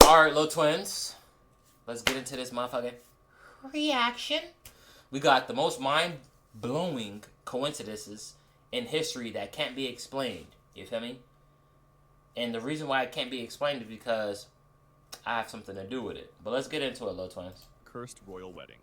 Alright, little twins. Let's get into this motherfucking reaction. We got the most mind-blowing coincidences in history that can't be explained. You feel me? And the reason why it can't be explained is because I have something to do with it. But let's get into it, little twins. Cursed royal wedding.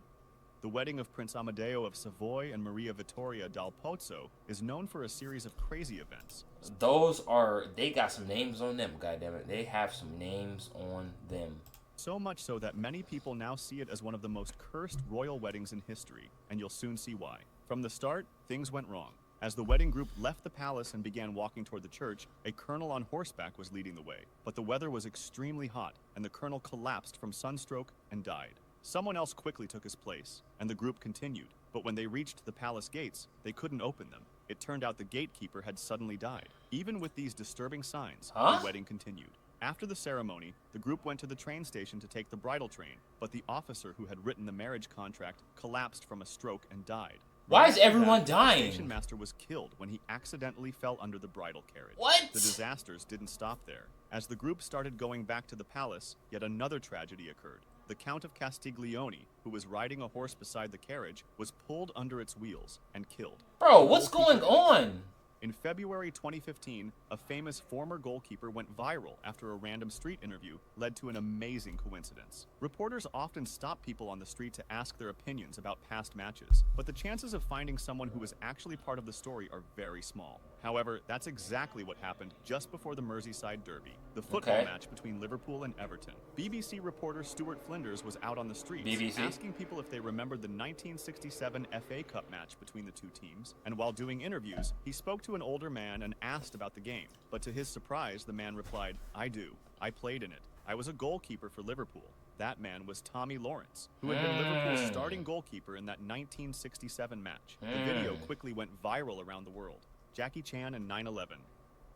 The wedding of Prince Amadeo of Savoy and Maria Vittoria dal Pozzo is known for a series of crazy events. They got some names on them, goddammit. They have some names on them. So much so that many people now see it as one of the most cursed royal weddings in history, and you'll soon see why. From the start, things went wrong. As the wedding group left the palace and began walking toward the church, a colonel on horseback was leading the way. But the weather was extremely hot, and the colonel collapsed from sunstroke and died. Someone else quickly took his place, and the group continued. But when they reached the palace gates, they couldn't open them. It turned out the gatekeeper had suddenly died. Even with these disturbing signs, the wedding continued. After the ceremony, the group went to the train station to take the bridal train, but the officer who had written the marriage contract collapsed from a stroke and died. Why is everyone dying? The station master was killed when he accidentally fell under the bridal carriage. What? The disasters didn't stop there. As the group started going back to the palace, yet another tragedy occurred. The Count of Castiglione, who was riding a horse beside the carriage, was pulled under its wheels and killed. Bro, what's going on? In February 2015, a famous former goalkeeper went viral after a random street interview led to an amazing coincidence. Reporters often stop people on the street to ask their opinions about past matches, but the chances of finding someone who was actually part of the story are very small. However, that's exactly what happened just before the Merseyside Derby, the football match between Liverpool and Everton. BBC reporter Stuart Flinders was out on the streets asking people if they remembered the 1967 FA Cup match between the two teams, and while doing interviews, he spoke to an older man and asked about the game. But to his surprise, the man replied, "I do. I played in it. I was a goalkeeper for Liverpool." That man was Tommy Lawrence, who had been Liverpool's starting goalkeeper in that 1967 match. The video quickly went viral around the world. Jackie Chan and 9/11.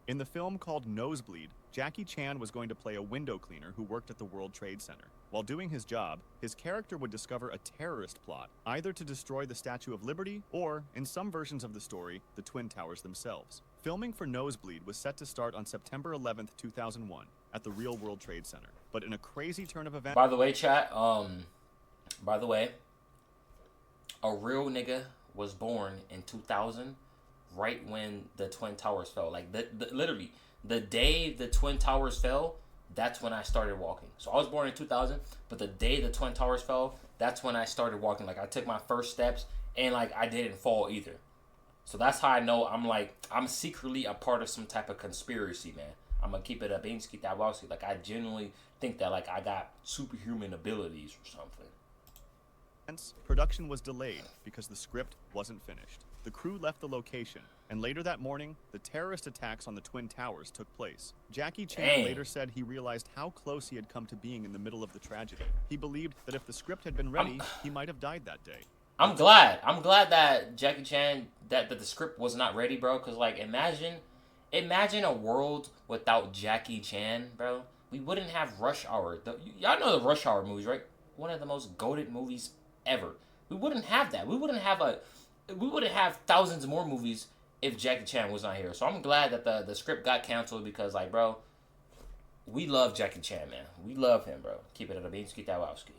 In the film called Nosebleed, Jackie Chan was going to play a window cleaner who worked at the World Trade Center. While doing his job, his character would discover a terrorist plot, either to destroy the Statue of Liberty or, in some versions of the story, the Twin Towers themselves. Filming for Nosebleed was set to start on September 11th, 2001, at the real World Trade Center. But in a crazy turn of events... By the way, chat, a real nigga was born in 2000, right when the Twin Towers fell. Like, literally, the day the Twin Towers fell, that's when I started walking. So I was born in 2000, but the day the Twin Towers fell, that's when I started walking. Like, I took my first steps, and, like, I didn't fall either. So that's how I know I'm secretly a part of some type of conspiracy, man. I'm gonna keep it up. Like, I genuinely think that, like, I got superhuman abilities or something. Production was delayed because the script wasn't finished. The crew left the location, and later that morning, the terrorist attacks on the Twin Towers took place. Jackie Chan later said he realized how close he had come to being in the middle of the tragedy. He believed that if the script had been ready, he might have died that day. I'm glad that Jackie Chan, that the script was not ready, bro. Because, like, imagine a world without Jackie Chan, bro. We wouldn't have Rush Hour. Y'all know the Rush Hour movies, right? One of the most goated movies ever. We wouldn't have that. We wouldn't have thousands more movies if Jackie Chan was not here. So I'm glad that the script got canceled because, like, bro, we love Jackie Chan, man. We love him, bro. Keep it at a bean, ski that wowski.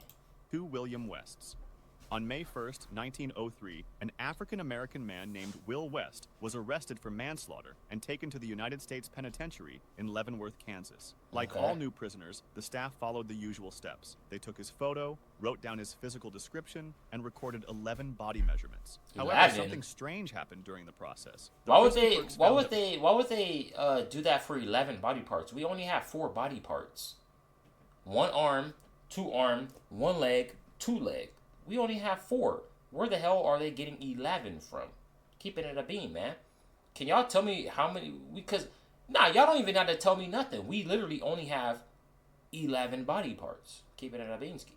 2 William Wests. On May 1st, 1903, an African-American man named Will West was arrested for manslaughter and taken to the United States Penitentiary in Leavenworth, Kansas. Like all new prisoners, the staff followed the usual steps. They took his photo, wrote down his physical description, and recorded 11 body measurements. However, something strange happened during the process. Why would they do that for 11 body parts? We only have 4 body parts. 1 arm, 2 arm, 1 leg, 2 leg. We only have 4. Where the hell are they getting 11 from? Keeping it a beam, man. Can y'all tell me how many? Y'all don't even have to tell me nothing. We literally only have 11 body parts. Keeping it a beamski.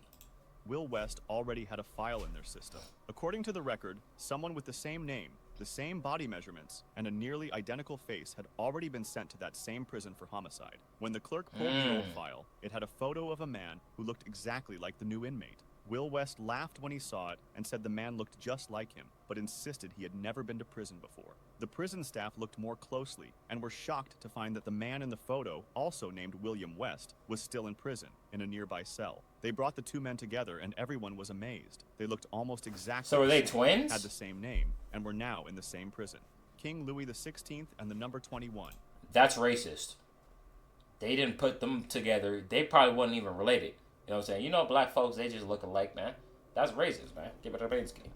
Will West already had a file in their system. According to the record, someone with the same name, the same body measurements, and a nearly identical face had already been sent to that same prison for homicide. When the clerk pulled the old file, it had a photo of a man who looked exactly like the new inmate. Will West laughed when he saw it and said the man looked just like him, but insisted he had never been to prison before. The The prison staff looked more closely and were shocked to find that the man in the photo, also named William West, was still in prison in a nearby cell. They brought the two men together and everyone was amazed. They looked almost exactly So were they the same, twins? had the same name, and were now in the same prison. King Louis XVI and the number 21. That's racist. They didn't put them together. They probably wasn't even related. You know what I'm saying? You know, black folks, they just look alike, man. That's racist, man. Give it a Bansky.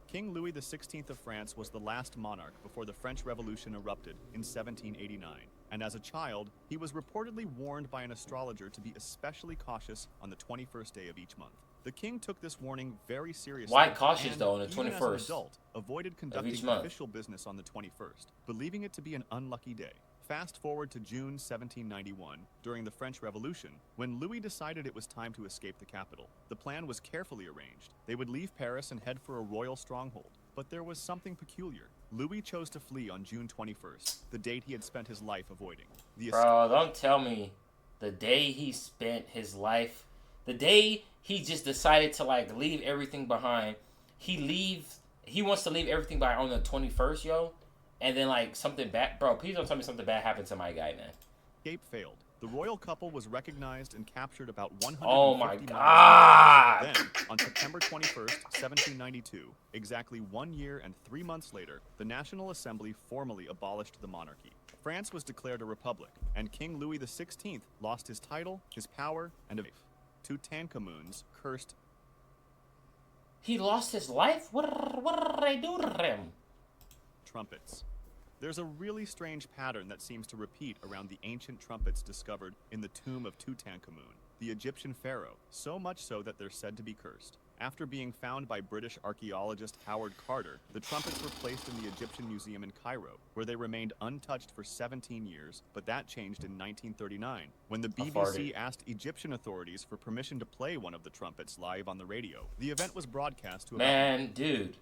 King Louis XVI of France was the last monarch before the French Revolution erupted in 1789, and as a child, he was reportedly warned by an astrologer to be especially cautious on the 21st day of each month. The king took this warning very seriously. Why cautious, and, though, on the even 21st as an adult, avoided conducting official business on the 21st, believing it to be an unlucky day. Fast forward to June 1791, during the French Revolution, when Louis decided it was time to escape the capital. The plan was carefully arranged. They would leave Paris and head for a royal stronghold. But there was something peculiar. Louis chose to flee on June 21st, the date he had spent his life avoiding. Bro, don't tell me the day he spent his life, the day he just decided to, like, leave everything behind. He wants to leave everything behind on the 21st, yo. And then, like, something bad... Bro, please don't tell me something bad happened to my guy, man. Escape failed. The royal couple was recognized and captured about 150 Oh, my miles God. away. Then, on September 21st, 1792, exactly 1 year and 3 months later, the National Assembly formally abolished the monarchy. France was declared a republic, and King Louis XVI lost his title, his power, and a life. Tutankhamun's cursed... He lost his life? What did they do to him? Trumpets. There's a really strange pattern that seems to repeat around the ancient trumpets discovered in the tomb of Tutankhamun, the Egyptian pharaoh, so much so that they're said to be cursed. After being found by British archaeologist Howard Carter, the trumpets were placed in the Egyptian Museum in Cairo, where they remained untouched for 17 years, but that changed in 1939, when the BBC asked Egyptian authorities for permission to play one of the trumpets live on the radio. The event was broadcast to about... dude.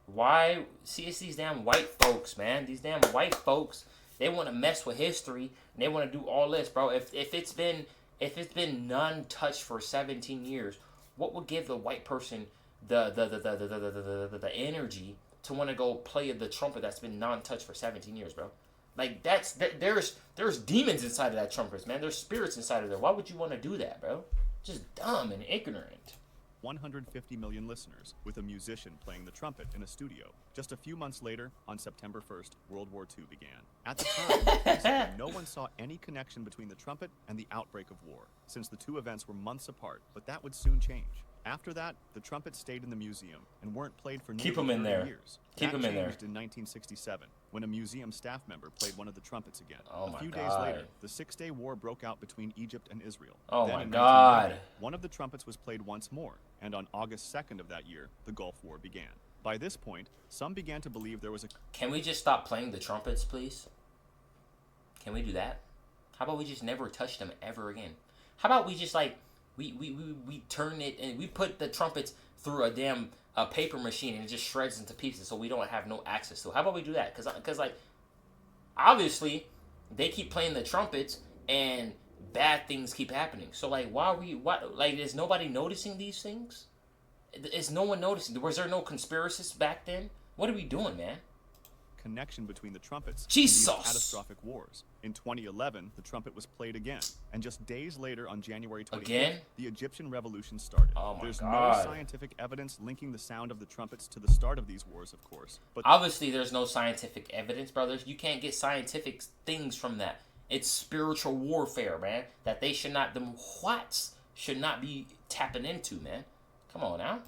Why? See, it's these damn white folks, man. These damn white folks, they want to mess with history, and they want to do all this, bro. If it's been none touched for 17 years, what would give the white person the energy to want to go play the trumpet that's been non-touched for 17 years, bro? Like, there's demons inside of that trumpet, man. There's spirits inside of there. Why would you want to do that, bro? Just dumb and ignorant. 150 million listeners, with a musician playing the trumpet in a studio. Just a few months later, on September 1st, World War II began. At the time, no one saw any connection between the trumpet and the outbreak of war, since the two events were months apart, but that would soon change. After that, the trumpets stayed in the museum and weren't played for nearly 30 years. Keep them in there. That changed in 1967, when a museum staff member played one of the trumpets again. Oh a few days later, the Six-Day War broke out between Egypt and Israel. Oh then my in God. One of the trumpets was played once more, and on August 2nd of that year, the Gulf War began. By this point, some began to believe there was a... Can we just stop playing the trumpets, please? Can we do that? How about we just never touch them ever again? How about we just, like, we turn it and we put the trumpets through a damn paper machine and it just shreds into pieces so we don't have no access to it? How about we do that? Because like, obviously, they keep playing the trumpets and bad things keep happening. So, like, is nobody noticing these things? Is no one noticing? Was there no conspiracists back then? What are we doing, man? Connection between the trumpets Jesus. and these catastrophic wars. In 2011, the trumpet was played again, and just days later, on January 25th, the Egyptian Revolution started. Oh my There's God. no scientific evidence linking the sound of the trumpets to the start of these wars, of course. But obviously, there's no scientific evidence, brothers. You can't get scientific things from that. It's spiritual warfare, man. That they should not, them whats should not be tapping into, man. Come on now.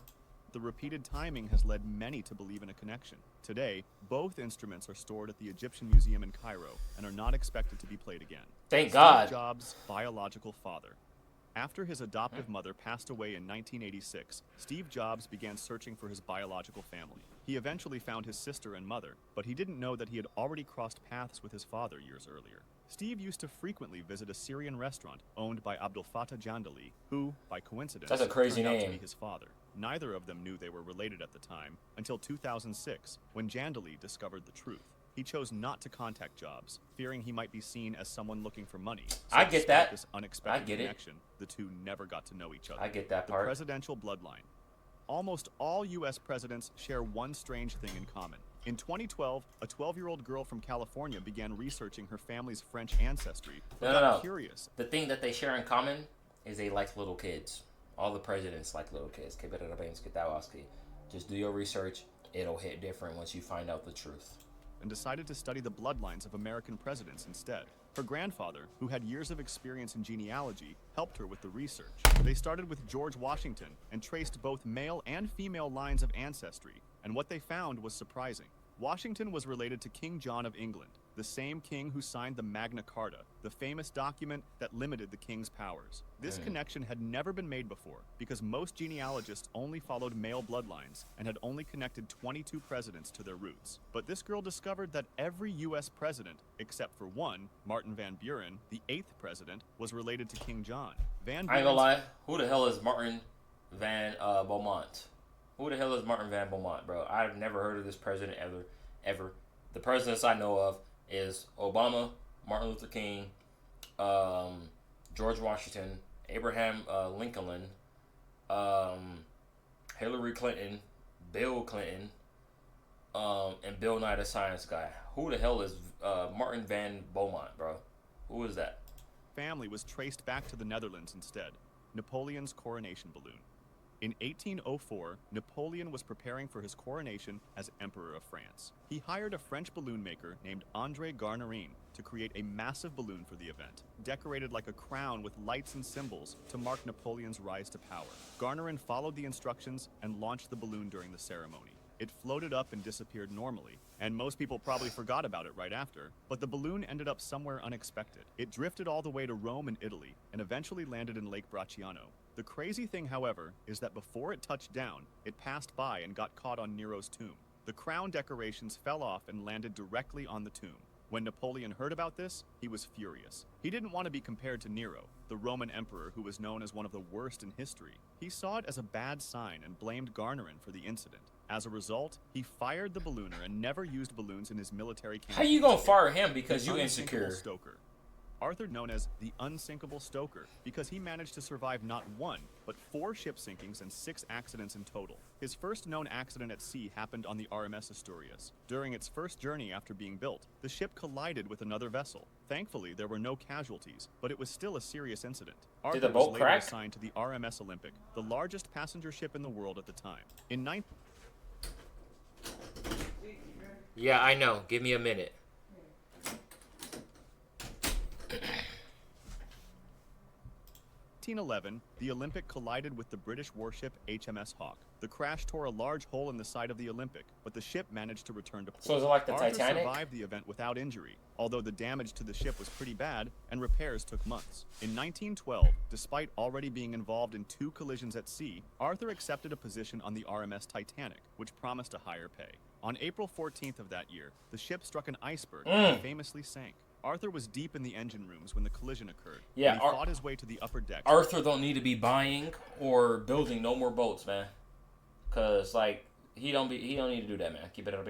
The repeated timing has led many to believe in a connection. Today, both instruments are stored at the Egyptian Museum in Cairo and are not expected to be played again. Thank God. Steve Jobs' biological father. After his adoptive mother passed away in 1986, Steve Jobs began searching for his biological family. He eventually found his sister and mother, but he didn't know that he had already crossed paths with his father years earlier. Steve used to frequently visit a Syrian restaurant owned by Abdel Fattah Jandali, who, by coincidence, that's a crazy turned out name. to be his father. Neither of them knew they were related at the time, until 2006, when Jandali discovered the truth. He chose not to contact Jobs, fearing he might be seen as someone looking for money. So I get that. This unexpected I get connection, the two never got to know each other. I get that part. The presidential bloodline. Almost all U.S. presidents share one strange thing in common. In 2012, a 12-year-old girl from California began researching her family's French ancestry, but got curious. The thing that they share in common is they like little kids. All the presidents like little kids. Just do your research. It'll hit different once you find out the truth. And decided to study the bloodlines of American presidents instead. Her grandfather, who had years of experience in genealogy, helped her with the research. They started with George Washington and traced both male and female lines of ancestry, and what they found was surprising. Washington was related to King John of England, the same king who signed the Magna Carta, the famous document that limited the king's powers. This connection had never been made before because most genealogists only followed male bloodlines and had only connected 22 presidents to their roots. But this girl discovered that every U.S. president, except for one, Martin Van Buren, the 8th president, was related to King John. Van I ain't gonna lie, who the hell is Martin Van Beaumont? Who the hell is Martin Van Beaumont, bro? I've never heard of this president ever. The presidents I know of is Obama, Martin Luther King, George Washington, Abraham Lincoln, Hillary Clinton, Bill Clinton, and Bill Nye the Science Guy. Who the hell is Martin Van Beaumont, bro? Who is that? Family was traced back to the Netherlands instead. Napoleon's coronation balloon. In 1804, Napoleon was preparing for his coronation as Emperor of France. He hired a French balloon maker named André Garnerin to create a massive balloon for the event, decorated like a crown with lights and symbols to mark Napoleon's rise to power. Garnerin followed the instructions and launched the balloon during the ceremony. It floated up and disappeared normally, and most people probably forgot about it right after, but the balloon ended up somewhere unexpected. It drifted all the way to Rome and Italy, and eventually landed in Lake Bracciano. The crazy thing, however, is that before it touched down, it passed by and got caught on Nero's tomb. The crown decorations fell off and landed directly on the tomb. When Napoleon heard about this, he was furious. He didn't want to be compared to Nero, the Roman emperor who was known as one of the worst in history. He saw it as a bad sign and blamed Garnerin for the incident. As a result, he fired the ballooner and never used balloons in his military campaign. How you gonna fire him because you insecure? Stoker. Arthur known as the Unsinkable Stoker because he managed to survive not one, but 4 ship sinkings and 6 accidents in total. His first known accident at sea happened on the RMS Asturias. During its first journey after being built, the ship collided with another vessel. Thankfully, there were no casualties, but it was still a serious incident. Arthur Did the boat was later crack? assigned to the RMS Olympic, the largest passenger ship in the world at the time. In Yeah, I know. Give me a minute. 1911, the Olympic collided with the British warship HMS Hawke. The crash tore a large hole in the side of the Olympic, but the ship managed to return to port. So is it like the Arthur Titanic? survived the event without injury, although the damage to the ship was pretty bad and repairs took months. In 1912, despite already being involved in 2 collisions at sea, Arthur accepted a position on the RMS Titanic, which promised a higher pay. On April 14th of that year, the ship struck an iceberg and famously sank. Arthur was deep in the engine rooms when the collision occurred. Yeah, and he fought his way to the upper deck. Arthur don't need to be buying or building no more boats, man. Cause like he don't need to do that, man. Keep it up,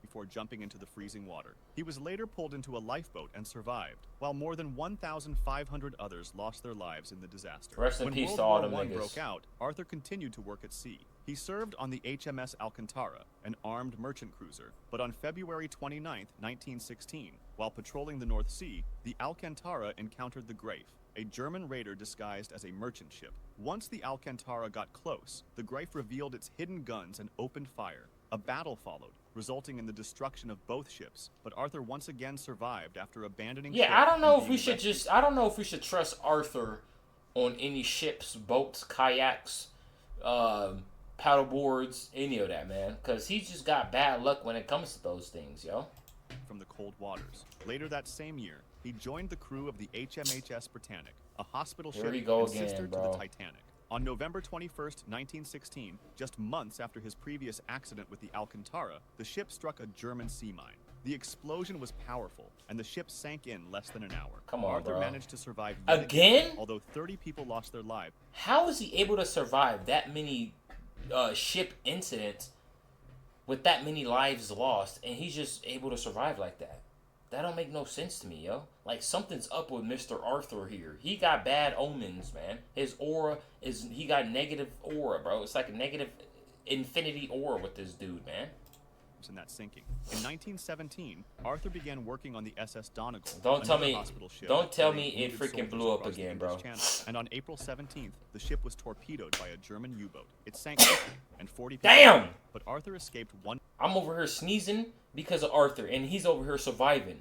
before jumping into the freezing water. He was later pulled into a lifeboat and survived, while more than 1,500 others lost their lives in the disaster. Rest in when peace World to all War them I niggas. broke out, Arthur continued to work at sea. He served on the HMS Alcantara, an armed merchant cruiser, but on February 29, 1916, while patrolling the North Sea, the Alcantara encountered the Grafe, a German raider disguised as a merchant ship. Once the Alcantara got close, the Grafe revealed its hidden guns and opened fire. A battle followed, resulting in the destruction of both ships, but Arthur once again survived after abandoning ship I don't know and if we being should rescued. I don't know if we should trust Arthur on any ships, boats, kayaks, paddle boards, any of that, man. Because he's just got bad luck when it comes to those things, yo. From the cold waters. Later that same year, he joined the crew of the HMHS Britannic, a hospital Here ship we go and again, sister to bro. the Titanic. On November 21st, 1916, just months after his previous accident with the Alcantara, the ship struck a German sea mine. The explosion was powerful, and the ship sank in less than an hour. Come on, Arthur bro. managed to survive yet Again? although 30 people lost their lives. How is he able to survive that many ship incidents with that many lives lost, and he's just able to survive like that? That don't make no sense to me, yo. Like, something's up with Mr. Arthur here. He got bad omens, man. His aura he got negative aura, bro. It's like a negative infinity aura with this dude, man. in that sinking. In 1917, Arthur began working on the SS Donegal. Don't tell another me. hospital ship Don't tell carrying me it wounded freaking soldiers blew up across the again, English bro. Channel. And on April 17th, the ship was torpedoed by a German U-boat. It sank quickly, and 40 people Damn! died, but Arthur escaped one I'm over here sneezing because of Arthur, and he's over here surviving.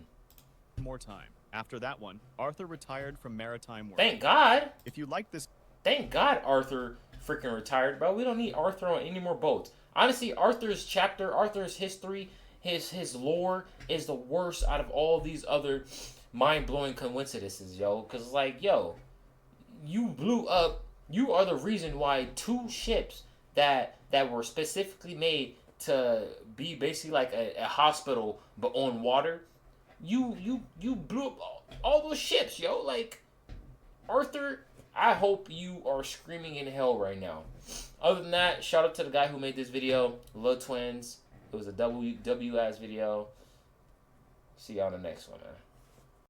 more time. After that one, Arthur retired from maritime work. Thank God. If you like this Thank God Arthur freaking retired, bro. We don't need Arthur on any more boats. Honestly, Arthur's chapter, Arthur's history, his lore is the worst out of all these other mind-blowing coincidences, yo. Because, like, yo, you blew up. You are the reason why two ships that were specifically made to be basically like a hospital but on water, you blew up all those ships, yo. Like, Arthur, I hope you are screaming in hell right now. Other than that, shout out to the guy who made this video, Lil Twins. It was a W ass video. See y'all in the next one, man.